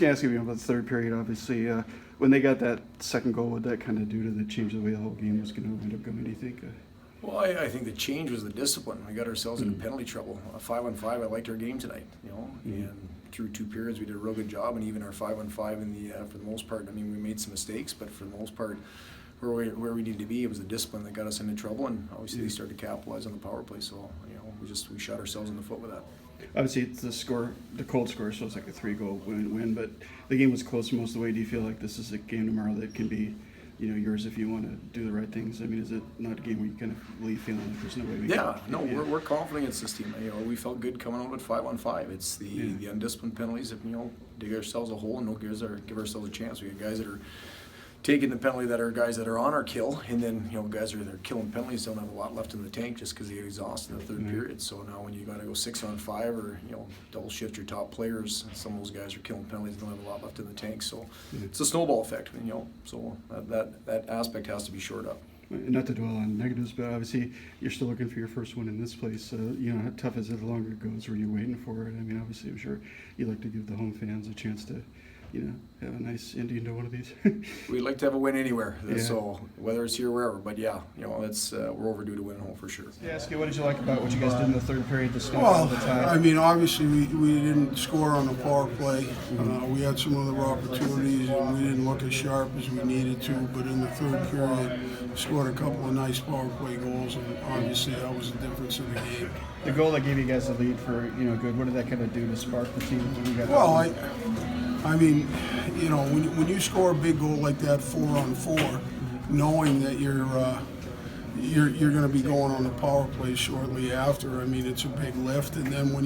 Yeah, asking you about the third period, obviously. When they got that second goal, what that kind of do to the change the way the whole game was going to end up going, do you think? Well, I think the change was the discipline. We got ourselves into penalty trouble. 5-on-5, I liked our game tonight, and through 2 periods we did a real good job, and even our 5-on-5 in the for the most part, I mean, we made some mistakes, but for the most part, where we needed to be, it was the discipline that got us into trouble, and obviously they started to capitalize on the power play, so, we shot ourselves in the foot with that. Obviously, it's the cold score, so it's like a 3-goal win, but the game was close most of the way. Do you feel like this is a game tomorrow that can be, yours if you want to do the right things? I mean, is it not a game where you kind of leave feeling like there's no way we can? We're confident against this team. We felt good coming out with 5-on-5. It's the undisciplined penalties that, dig ourselves a hole and don't give ourselves a chance. We got guys that are taking the penalty that are guys that are on our kill, and then guys that are killing penalties don't have a lot left in the tank just because they get exhausted in the third period. So now when you got to go 6-on-5 or double shift your top players, some of those guys are killing penalties, don't have a lot left in the tank. So it's a snowball effect, so that aspect has to be shored up. Not to dwell on negatives, but obviously you're still looking for your first win in this place. How tough is it the longer it goes? Were you waiting for it? I mean, obviously I'm sure you like to give the home fans a chance to have a nice ending to one of these. We'd like to have a win anywhere, so whether it's here or wherever. But it's we're overdue to win at home for sure. Yeah, ask you, what did you like about what you guys did in the third period to snuff out the tie? I mean, obviously we didn't score on the power play. We had some other opportunities, and we didn't look as sharp as we needed to. But in the third period, scored a couple of nice power play goals, and obviously that was the difference in the game. The goal that gave you guys the lead for good. What did that kind of do to spark the team when you got? Well, I mean, when you score a big goal like that, 4-on-4, knowing that you're going to be going on the power play shortly after, I mean, it's a big lift. And then when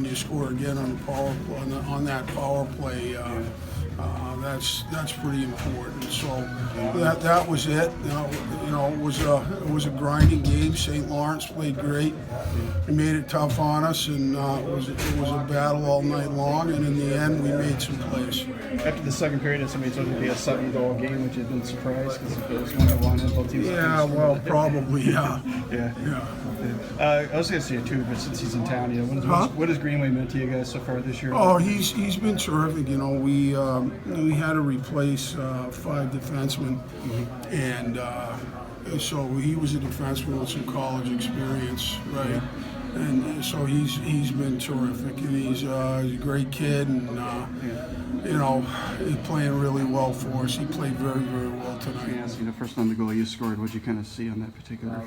you score again on the power play, on that power play, that's pretty important. So that was it. It was a grinding game. St. Lawrence played great. They made it tough on us, and it was a battle all night long. And in the end, we made some plays. After the second period, somebody told you it'd be a 7-goal game, which had been surprised because it was 1-1 and both teams. Yeah, well, probably, yeah. I was going to say it too, but since he's in town, what has Greenway meant to you guys so far this year? Oh, he's been terrific. We had to replace 5 defensemen, and so he was a defenseman with some college experience, right? And so he's been terrific, and he's a great kid, and he's playing really well for us. He played very, very well tonight. Yeah, so, first on the goal you scored, what did you kind of see on that particular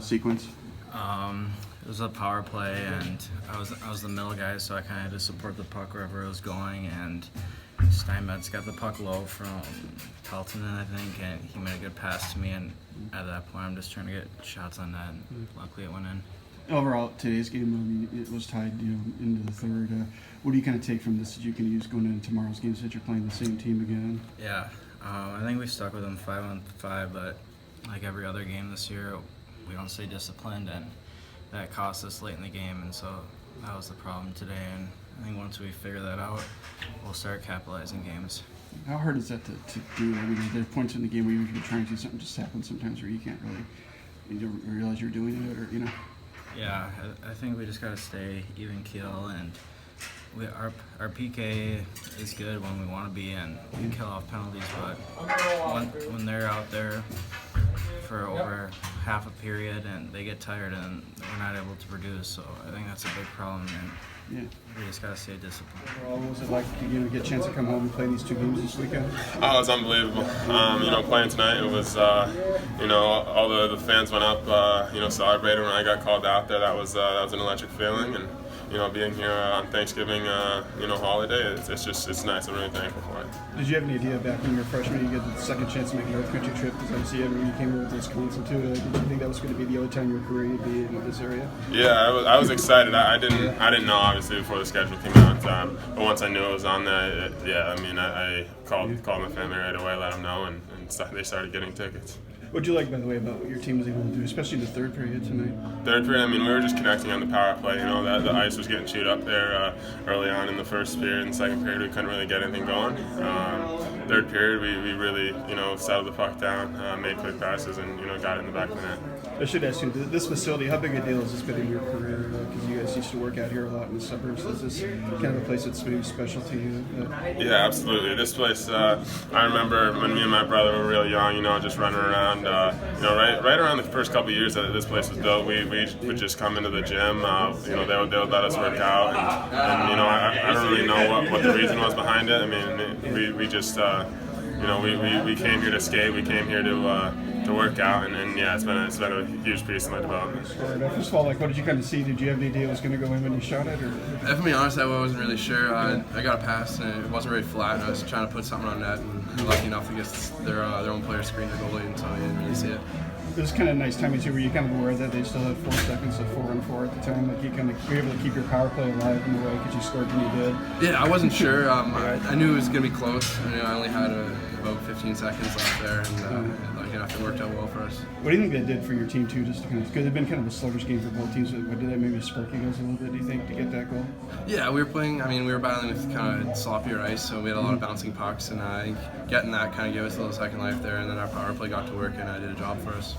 sequence? It was a power play, and I was the middle guy, so I kind of had to support the puck wherever it was going, and Steinmetz got the puck low from Peltonen, I think, and he made a good pass to me, and at that point I'm just trying to get shots on net, and luckily it went in. Overall, today's game, I mean, it was tied, into the third. What do you kind of take from this that you can use going into tomorrow's game since you're playing the same team again? Yeah, I think we stuck with them 5-on-5, but like every other game this year, we don't stay disciplined, and that cost us late in the game, and so that was the problem today. And I think once we figure that out, we'll start capitalizing games. How hard is that to do? I mean, there are points in the game where you're trying to do something, just happens sometimes where you can't really, you don't realize you're doing it, or Yeah, I think we just gotta stay even keel, and our PK is good when we want to be, and we can kill off penalties. But when they're out there for over half a period and they get tired and we're not able to produce, so I think that's a big problem. And we just gotta stay disciplined. Overall, what was it like to get a chance to come home and play these 2 games this weekend? Oh, it was unbelievable. Playing tonight, it was, all the fans went up, celebrated when I got called out there. That was an electric feeling, and being here on Thanksgiving, holiday, it's nice. I'm really thankful for it. Did you have any idea back when you were freshman you get the second chance to make a North Country trip? Because obviously when you came here with Wisconsin too, did you think that was going to be the only time in your career you'd be in this area? Yeah, I was excited. I didn't know obviously before the schedule came out, but once I knew it was on there, I called my family right away, let them know, and they started getting tickets. What'd you like, by the way, about what your team was able to do, especially the third period tonight? Third period, I mean, we were just connecting on the power play. You know, the ice was getting chewed up there early on in the first period. And second period, we couldn't really get anything going. Third period, we really, you know, settled the puck down, made quick passes, and, you know, got it in the back of the net. I should ask you, this facility, how big a deal has this been in your career? Because you guys used to work out here a lot in the suburbs. Is this kind of a place that's maybe special to you? Yeah, absolutely. This place, I remember when me and my brother were real young, you know, just running around, you know, right around the first couple of years that this place was built, we would just come into the gym, you know, they would let us work out, and you know, I don't really know what the reason was behind it. I mean, we just, you know, we came here to skate, we came here to work out, and yeah, it's been a huge piece of my development. First of all, like, what did you kind of see? Did you have any idea it was going to go in when you shot it? Or? If I'm being honest, I wasn't really sure. I got a pass, and it wasn't very flat. I was trying to put something on net, and lucky enough to get their own player screened the goalie, and so I didn't really see it. It was kind of nice timing too. Were you kind of aware that they still had 4 seconds of 4-on-4 at the time? Like, you kind of were able to keep your power play alive in a way because you scored when you did. Yeah, I wasn't sure. I knew it was going to be close. I only had about 15 seconds left there, and lucky enough, it worked out well for us. What do you think that did for your team too? Just to kind of, because it's been kind of a sluggish game for both teams. What did that maybe spark you guys a little bit? Do you think to get that goal? Yeah, we were playing. I mean, we were battling with kind of sloppier ice, so we had a lot of bouncing pucks, and I think getting that kind of gave us a little second life there, and then our power play got to work, and I did a job for us.